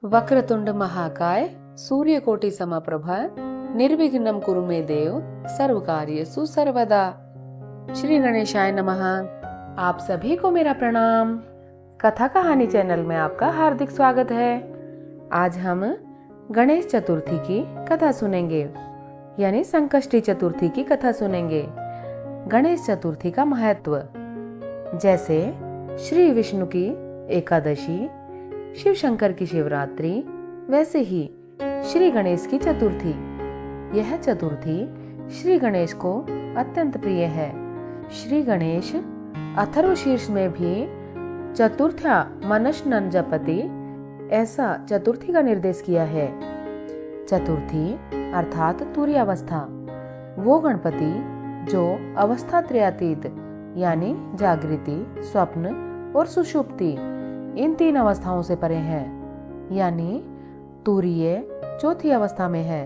वक्रतुंड महाकाय सूर्यकोटि समप्रभ निर्विघ्नं कुरु मे देव सर्वकार्येषु सर्वदा। श्री गणेशाय नमः। आप सभी को मेरा प्रणाम। कथा कहानी चैनल में आपका हार्दिक स्वागत है। आज हम गणेश चतुर्थी की कथा सुनेंगे, यानी संकष्टी चतुर्थी की कथा सुनेंगे। गणेश चतुर्थी का महत्व, जैसे श्री विष्णु की एकादशी, शिव शंकर की शिवरात्रि, वैसे ही श्री गणेश की चतुर्थी। यह चतुर्थी श्री गणेश को अत्यंत प्रिय है। श्री गणेश अथर्वशीर्ष में भी चतुर्थ्या मनश्नन जपति, ऐसा चतुर्थी का निर्देश किया है। चतुर्थी अर्थात तुरीय अवस्था, वो गणपति जो अवस्था त्रयातीत यानी जागृति, स्वप्न और सुषुप्ति, इन तीन अवस्थाओं से परे है, यानी तुरीय चौथी अवस्था में है।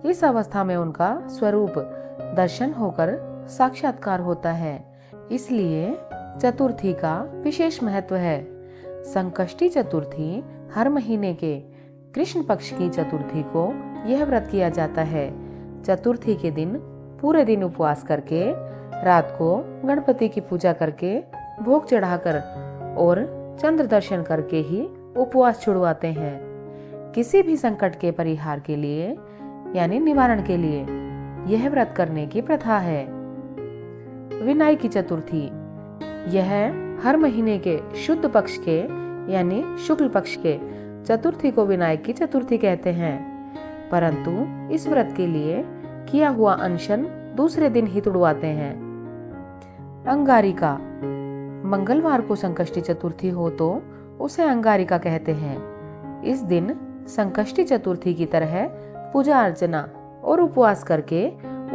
इस अवस्था में उनका स्वरूप दर्शन होकर साक्षात्कार होता है, इसलिए चतुर्थी का विशेष महत्व है। संकष्टी चतुर्थी हर महीने के कृष्ण पक्ष की चतुर्थी को यह व्रत किया जाता है। चतुर्थी के दिन पूरे दिन उपवास करके, रात को गणपति की पूजा करके, भोग चढ़ाकर और चंद्र दर्शन करके ही उपवास छुड़वाते हैं। किसी भी संकट के परिहार के लिए यानी निवारण के लिए यह व्रत करने की प्रथा है। विनायकी चतुर्थी, यह हर महीने के शुद्ध पक्ष के यानी शुक्ल पक्ष के चतुर्थी को विनायक की चतुर्थी कहते हैं, परंतु इस व्रत के लिए किया हुआ अनशन दूसरे दिन ही तुड़वाते हैं। अंगारिका, मंगलवार को संकष्टी चतुर्थी हो तो उसे अंगारिका कहते हैं। इस दिन संकष्टी चतुर्थी की तरह पूजा अर्चना और उपवास करके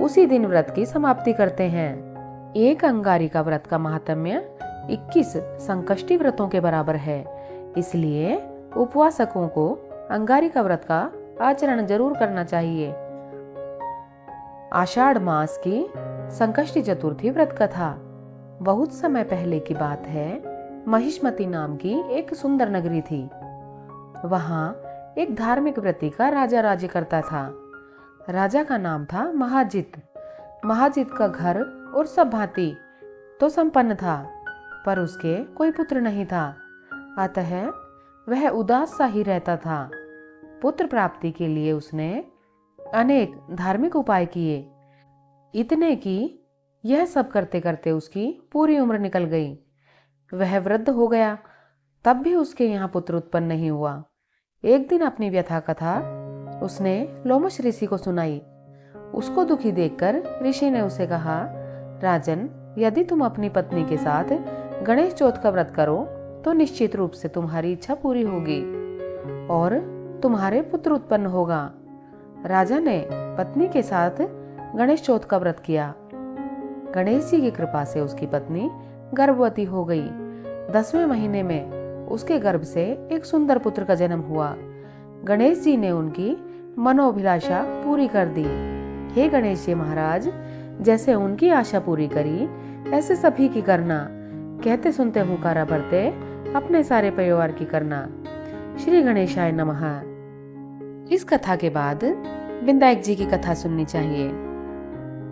उसी दिन व्रत की समाप्ति करते हैं। एक अंगारिका व्रत का महात्म्य 21 संकष्टी व्रतों के बराबर है, इसलिए उपवासकों को अंगारिका व्रत का आचरण जरूर करना चाहिए। आषाढ़ मास की संकष्टी चतुर्थी व्रत कथा। बहुत समय पहले की बात है। महिष्मती नाम की एक सुंदर नगरी थी। वहां एक धार्मिक व्रती का राजा राज्य करता था। राजा का नाम था महाजित। महाजित का घर और सब भांति तो संपन्न था, पर उसके कोई पुत्र नहीं था, अतः वह उदास सा ही रहता था। पुत्र प्राप्ति के लिए उसने अनेक धार्मिक उपाय किए, इतने कि यह सब करते करते उसकी पूरी उम्र निकल गई। वह वृद्ध हो गया, तब भी उसके यहाँ पुत्र उत्पन्न नहीं हुआ। एक दिन अपनी व्यथा कथा उसने लोमश ऋषि को सुनाई। उसको दुखी देखकर ऋषि ने उसे कहा, राजन, यदि तुम अपनी पत्नी के साथ गणेश चौथ का व्रत करो तो निश्चित रूप से तुम्हारी इच्छा पूरी होगी और तुम्हारे पुत्र उत्पन्न होगा। राजा ने पत्नी के साथ गणेश चौथ का व्रत किया। गणेश जी की कृपा से उसकी पत्नी गर्भवती हो गई। 10वें महीने में उसके गर्भ से एक सुंदर पुत्र का जन्म हुआ। गणेश जी ने उनकी मनोभिलाषा पूरी कर दी। हे गणेश जी महाराज, जैसे उनकी आशा पूरी करी ऐसे सभी की करना। कहते सुनते हुंकारा भरते अपने सारे परिवार की करना। श्री गणेशाय नमः। इस कथा के बाद विनायक जी की कथा सुननी चाहिए।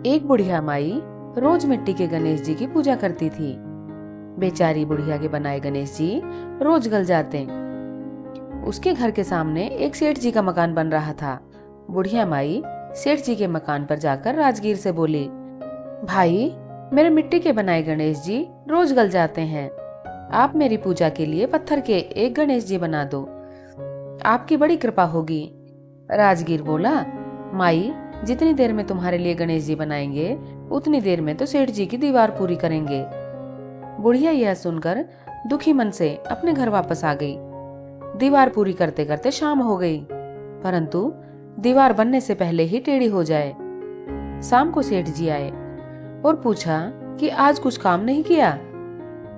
एक बुढ़िया माई रोज मिट्टी के गणेश जी की पूजा करती थी। बेचारी बुढ़िया के बनाए गणेश जी रोज गल जाते। उसके घर के सामने एक सेठ जी का मकान बन रहा था। बुढ़िया माई सेठ जी के मकान पर जाकर राजगीर से बोली, भाई, मेरे मिट्टी के बनाए गणेश जी रोज गल जाते हैं। आप मेरी पूजा के लिए पत्थर के एक गणेश जी बना दो, आपकी बड़ी कृपा होगी। राजगीर बोला, माई, जितनी देर में तुम्हारे लिए गणेश जी बनाएंगे उतनी देर में तो सेठ जी की दीवार पूरी करेंगे। बुढ़िया यह सुनकर दुखी मन से अपने घर वापस आ गई। दीवार पूरी करते करते शाम हो गई, परंतु दीवार बनने से पहले ही टेढ़ी हो जाए। शाम को सेठ जी आए और पूछा कि आज कुछ काम नहीं किया।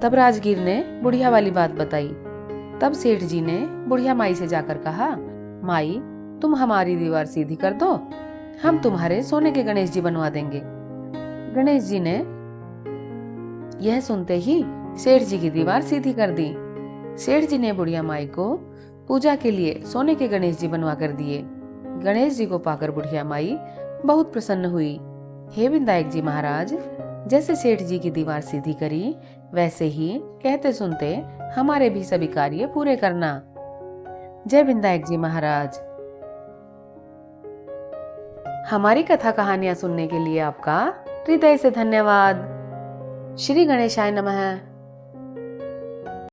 तब राजगीर ने बुढ़िया वाली बात बताई। तब सेठ जी ने बुढ़िया माई से जाकर कहा, माई, तुम हमारी दीवार सीधी कर दो, हम तुम्हारे सोने के गणेश जी बनवा देंगे। गणेश जी ने यह सुनते ही सेठ जी की दीवार सीधी कर दी। सेठ जी ने बुढ़िया माई को पूजा के लिए सोने के गणेश जी बनवा कर दिए। गणेश जी को पाकर बुढ़िया माई बहुत प्रसन्न हुई। हे विनायक जी महाराज, जैसे सेठ जी की दीवार सीधी करी, वैसे ही कहते सुनते हमारे भी सभी कार्य पूरे करना। जय विनायक जी महाराज। हमारी कथा कहानियां सुनने के लिए आपका हृदय से धन्यवाद। श्री गणेशाय नमः।